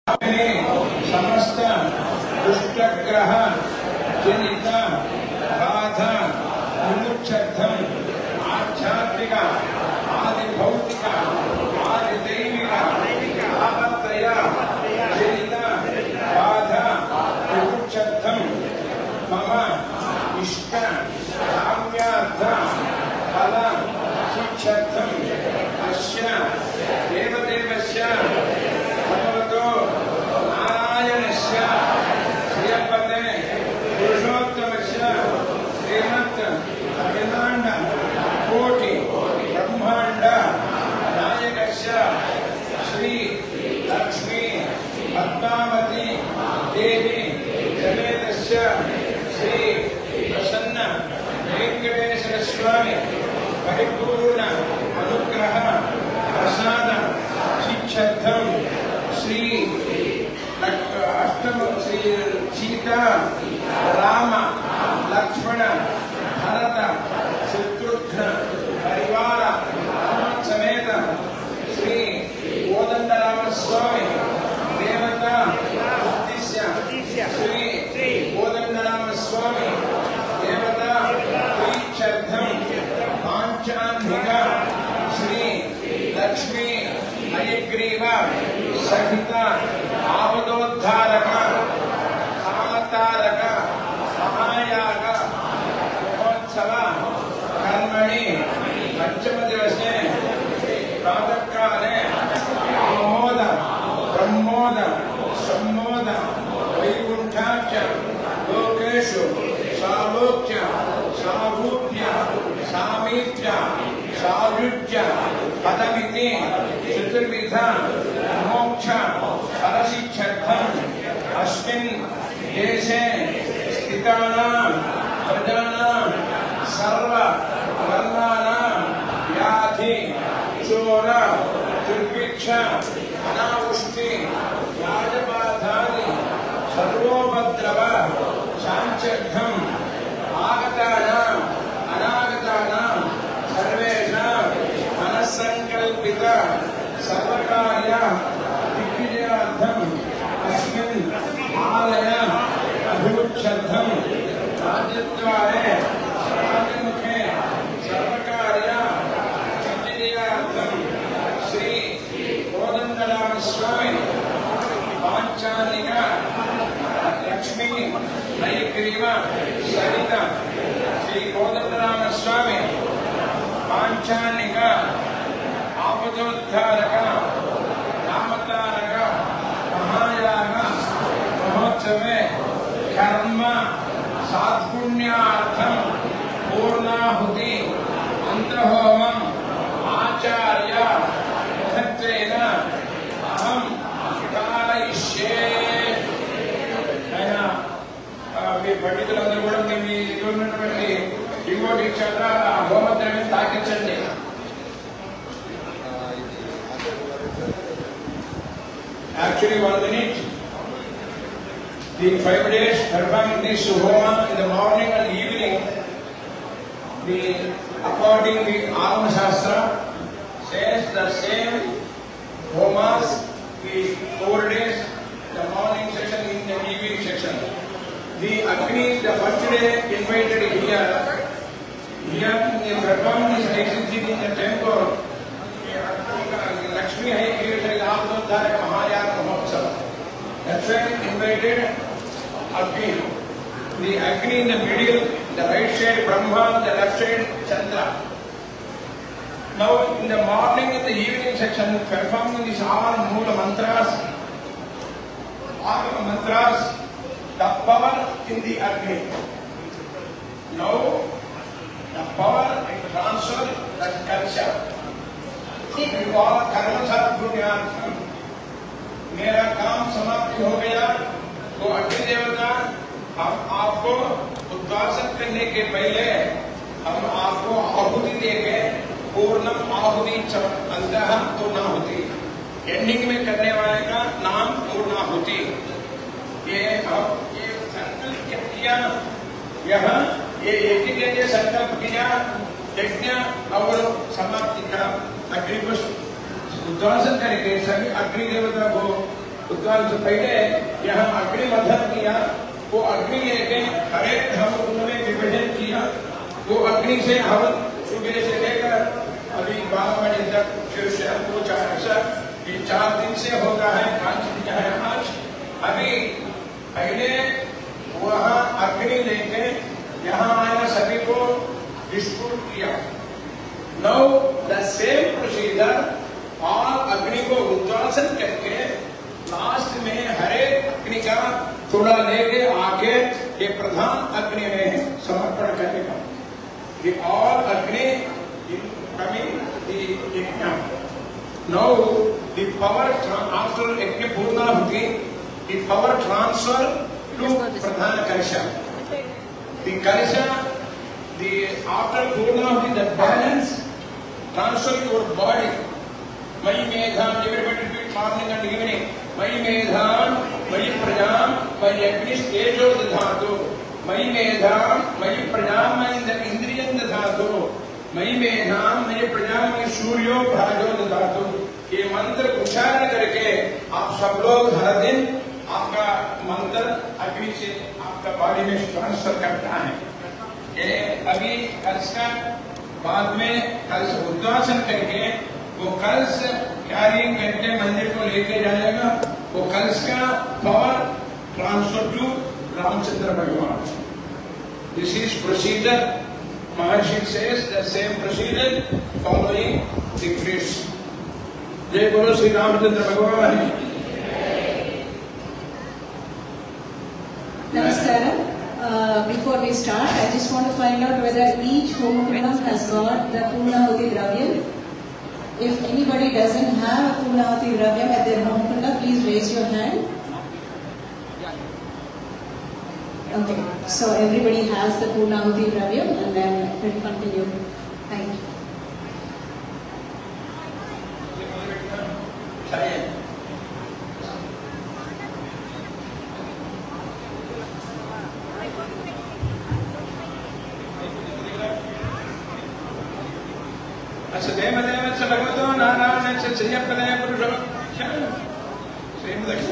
समस्त दुष्टग्रह जनित बाधा विमुक्षर्थम आध्यात्मिक आदि भौतिक आदि दैविक आपत्तय जनित बाधा विमुक्षर्थम मम इष्ट काम्यार्थ फल शिक्षर्थम अस्य देवदेवस्य भगवतो नारायणस्य श्रियपते पुरुषोत्तमस्य श्रीमत् अखिलांड कोटि ब्रह्मांड नायकस्य श्री लक्ष्मी पद्मावती देवी समेतस्य श्री प्रसन्न वेंकटेश्वर स्वामी परिपूर्ण अनुग्रह प्रसाद शिक्षार्थम श्री अष्टम श्री सीता राम लक्ष्मण भरत शत्रुघ्न परिवार समेत श्री कोदंडराम स्वामी देवता उद्देश्य श्री कोदंडराम स्वामी देवता प्रीत्यर्थम पांचान्निक श्री लक्ष्मी हयग्रीव सहित आपदोद्धारक कामतारक महायाग महोत्सव कर्मणि पंचम दिवसे प्रातः काले आमोद ब्रह्मोद सम्मोद वैकुंठाच लोकेषु सालोक्य सारूप्य सामीप्य सायुज्य पदमिति चतुर्विध मोक्ष फलशिक्षार्थम अस्मिन् देशे स्थितानां प्रजानां सर्व वर्णानां व्याधि चोर दुर्भिक्ष अनावृष्टि राजबाधादि सर्वोपद्रव शान्त्यर्थम आगतानां अनागतानां सर्वेषां मनस्संकल्पित सर्वकार्य दिग्विजयार्थम अस्मिन् आलय अभिमुख्यर्थम राज्यद्वारे राज्यमुखे सर्वकार्य दिग्विजयार्थम श्री कोदंडराम स्वामी पांचालिक लक्ष्मी हयग्रीव सहित श्री कोदंडराम स्वामी पांचालिक आपदोद्धारक कामतारक महायाग महोत्सवे कर्म सात्पुण्यार्थम पूर्णाहुति अंतहोमम आचार्य मुखत्वेन अहम कारयिष्ये। మీ పండితులందరూ కూడా మీ ఉన్నటువంటి ఇంకోటి చేత హోమద్రవ్యం తాకించండి. Actually 1 minute. The 5 days performing this homa in the morning and evening, according to the Agama Shastra says the same homas, the 4 days, the morning section in the evening section. The Agni, the first day invited here the performance is executed in the temple. Lakshmi Hayagriva Apododharaka Mahayaga Mahotsava. That's why invited Agni. The Agni in the middle, the right side Brahma, the left side Chandra. Now in the morning and the evening section, performing these all Moola mantras, Agama mantras, the power in the Agni. Now the power and transfer that culture. मेरा काम समाप्ति हो गया तो अग्नि देवता हम आपको उद्वासन करने के पहले हम आपको आहुति देंगे. पूर्णम आहुति अंतः पूर्णाहुति, एंडिंग में करने वाले का नाम पूर्णाहुति. ये संकल्प किया, यहाँ ये एक संकल्प किया, यज्ञ और समाप्ति का अग्नि को उद्वासन करके सभी अग्नि देवता को उद्गान से पहले यहाँ अग्नि मथन किया, वो अग्नि लेके हरे हवन उन्होंने विभाजन किया। वो अग्नि से हवन सुबह से लेकर अभी 12 बजे तक, फिर से हमको 4 दिन से होता है, 5 दिन है आज। अभी पहले वहाँ अग्नि लेके यहाँ आया, सभी को डिस्ट्रीब्यूट किया। नाउ द सेम प्रोसीजर और अग्नि को उद्वासन करके लास्ट में हरे अग्नि का थोड़ा लेके आके ये प्रधान अग्नि में समर्पण करेगा। The all Agni coming the yajna. Now the power after yajna purnahuti, the power transfer to Pradhana Kalasha. The Kalasha, the after purnahuti, the balance transfer your body. Mayi Medham, everybody do it morning and evening. Mayi Medham, Mayi Prajam, Mayi Agni Tejo Dhatu. मयि मेधाम मयि प्रजाम मयि इंद्रियं दधातु मयि मेधाम मयि प्रजाम मयि सूर्यो भाजो दधातु। ये मंत्र उच्चारण करके आप सब लोग हर दिन आपका मंत्र अग्नि से आपका बॉडी में ट्रांसफर करता है। ये अभी कलश का बाद में कलश उद्वासन करके वो कलश कैरिंग करके मंदिर को लेके जाएगा। वो कलश का power transfer to Ramchandra Bhagavan. This is procedure. Maharshi says the same procedure following the priests. Jai Guru Sri Ramchandra Bhagavan. Namaskaram. Before we start, I just want to find out whether each home kundam has got the Purnahuti Dravyam. If anybody doesn't have a Purnahuti Dravyam at their home kundam, please raise your hand. Okay, so everybody has the Purnahuti Dravyam and then we'll continue. Thank you. Dev Dev Bhagavato Narayana Chayapalaya Purusha Same like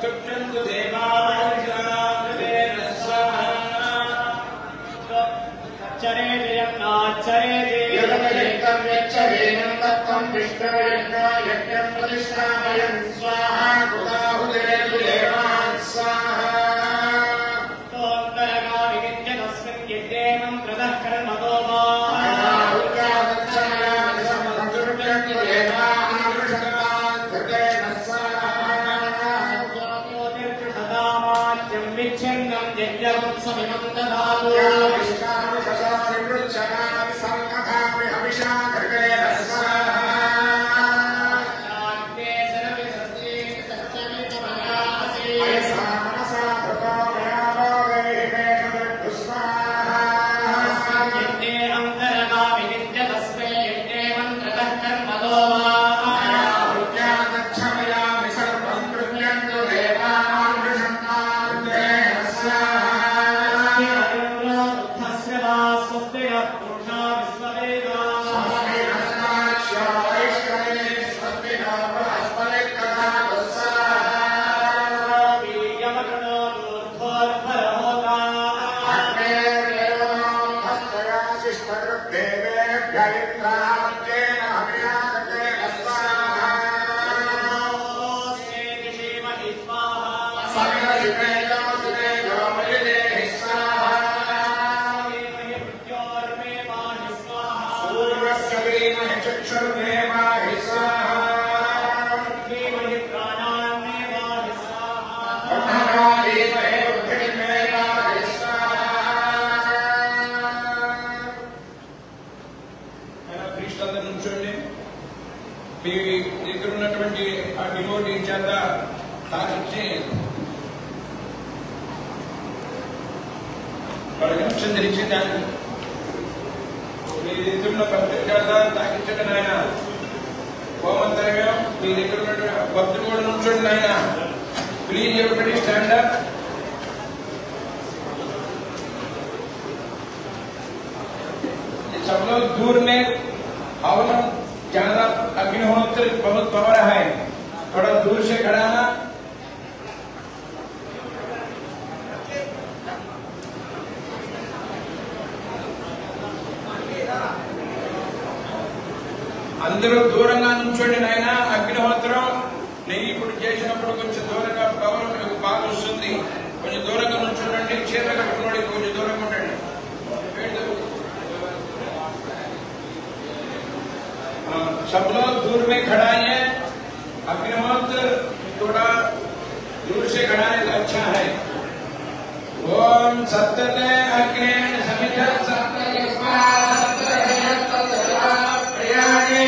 समस्तुभ्यन्तु देवानां स्वाहा चरे जयन्नाचरे यदयन्तं यच्चरेणं तत्त्वं विष्णुर्यज्ञं प्रतिष्ठापयन् स्वाहा कृताहुते देवान् स्वाहा तोऽन्तरगामि विद्यतस्मिन् यद्देवं प्रदः कर्मतो वा विच्छिन्नं यज्ञं समिमं ददातु Please everybody stand up. सब लोग दूर में हवन ज्यादा अग्निहोत्र बहुत पावर है, थोड़ा दूर से खड़ा ना। అందరూ దూరంగా నుంచోండి నాయన. అగ్నిహోత్రం నెయ్యి ఇప్పుడు చేసినప్పుడు కొంచెం దూరంగా పవర్ బాగా వస్తుంది, కొంచెం దూరంగా నుంచోండి. చీర కట్టుకోండి, కొంచెం దూరంగా ఉండండి. सब लोग दूर में खड़ा है. अग्निहोत्र थोड़ा दूर से खड़ा है तो अच्छा है. ओम सत्यते अग्ने समित सत्य प्रियाणि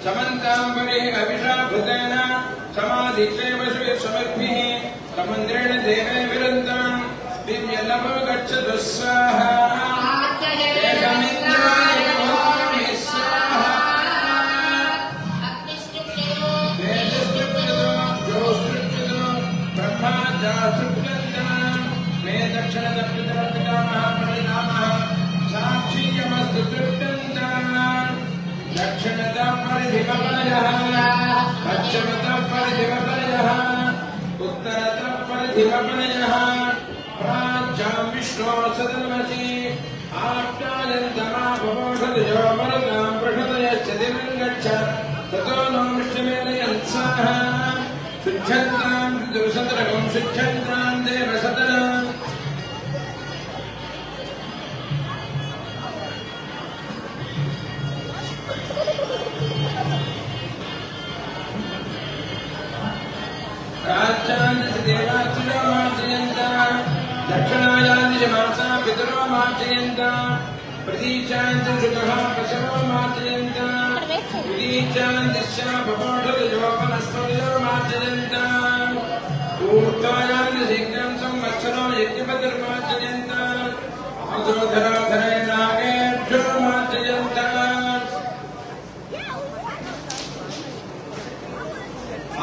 समन्तांबरे अभिषाभृतेन समाधित्वेव समर्पिः समन्द्रेण देवे विरन्तं दिव्यनभो गच्छतु स्वाहा. एकमिन्द्राय नमः स्वाहा. तेजस्तुभ्यतो ज्योतिस्तुभ्यतो ब्रह्मा जास्तुभ्यन्तं मे दक्षिणदक्षिणपितामहः परिणामः साक्षीयमस्तु तृप्यन्तं. दक्षिणतः परिधिवपरयः, पश्चिमतः परिधिवपरयः, उत्तरतः परिधिवपरयः. प्राच्यां विष्णो सदनमसि शुद्धन्तां दुर्सतरं शुद्धन्तां देवसतरम् दक्षिणायां मासा पितरो मार्जयन्ता प्रतीचान्ति शुकः पशवो मार्जयन्ता प्रतीचान्तिश्या भवोढयोपनस्पतियो मार्जयन्ता ऊर्ध्वायां शीघ्रं संवत्सरो यज्ञपतिर्मार्जयन्ता आदोधराधरे नागेभ्यो मार्जयन्ता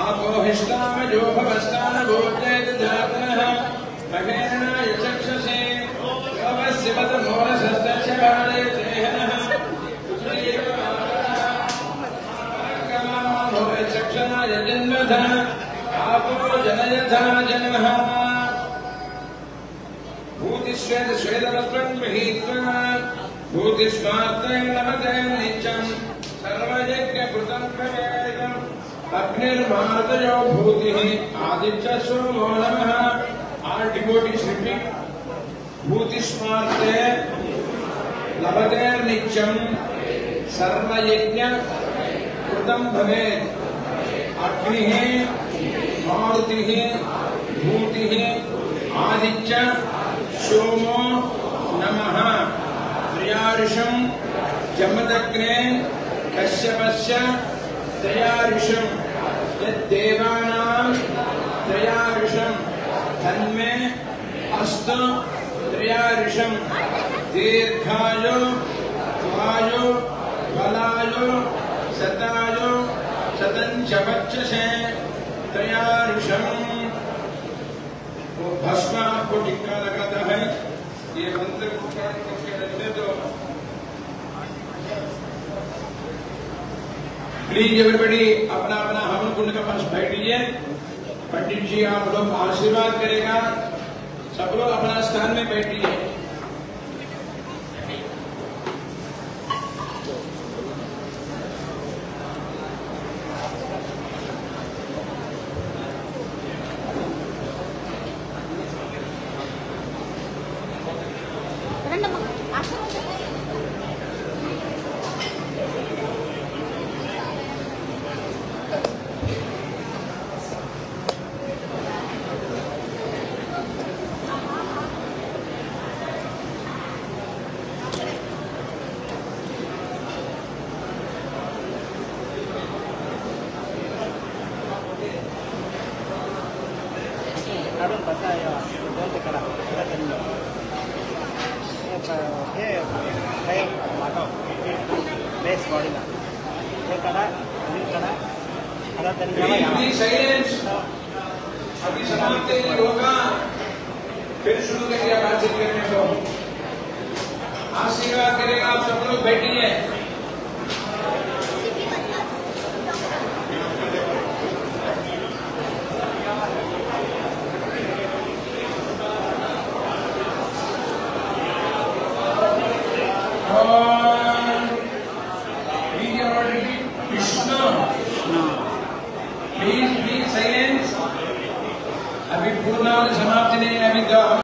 आपोहिष्टामयो भवस्तानभूतेर्जातनः महेरणाय चक्षसे योगस्य पदमोरसस्तस्य बालेतेहनः चक्षणाय जन्मधा आपो जनयथा जनः भूतिश्वेतश्वेतवस्त्रं गृहीत्वा भूतिस्मार्तेन नमते नित्यम् सर्वयज्ञकृतं प्रवेदम् अग्निर्मार्तयो भूतिः आदित्य सोमो नमः all devotees repeat भूतिस्मार्ते लभतेर नित्यं सर्वयज्ञ कृतं भवेत् अग्निः मारुतिः भूतिः आदित्य सोमो नमः त्रयार्षं जमदग्ने कश्यपस्य त्रयार्षं यद्देवानां त्रयार्षं तन्मे अस्तु त्रयार्षं दीर्घायु वायु बलायु शतायु शतञ्च वक्षसे त्रयार्षं। वो भस्म आपको टिक्का लगाता है, ये मंत्र को पाठ करके रखते तो प्लीज एवरीबडी अपना अपना हवन कुंड के पास बैठिए। पंडित जी आप लोग आशीर्वाद करेगा, सब लोग अपना स्थान में बैठिए। अभी समाप्ति होगा, फिर शुरू करिए बातचीत करने को। आशीर्वाद करेगा, आप सब लोग बैठिए।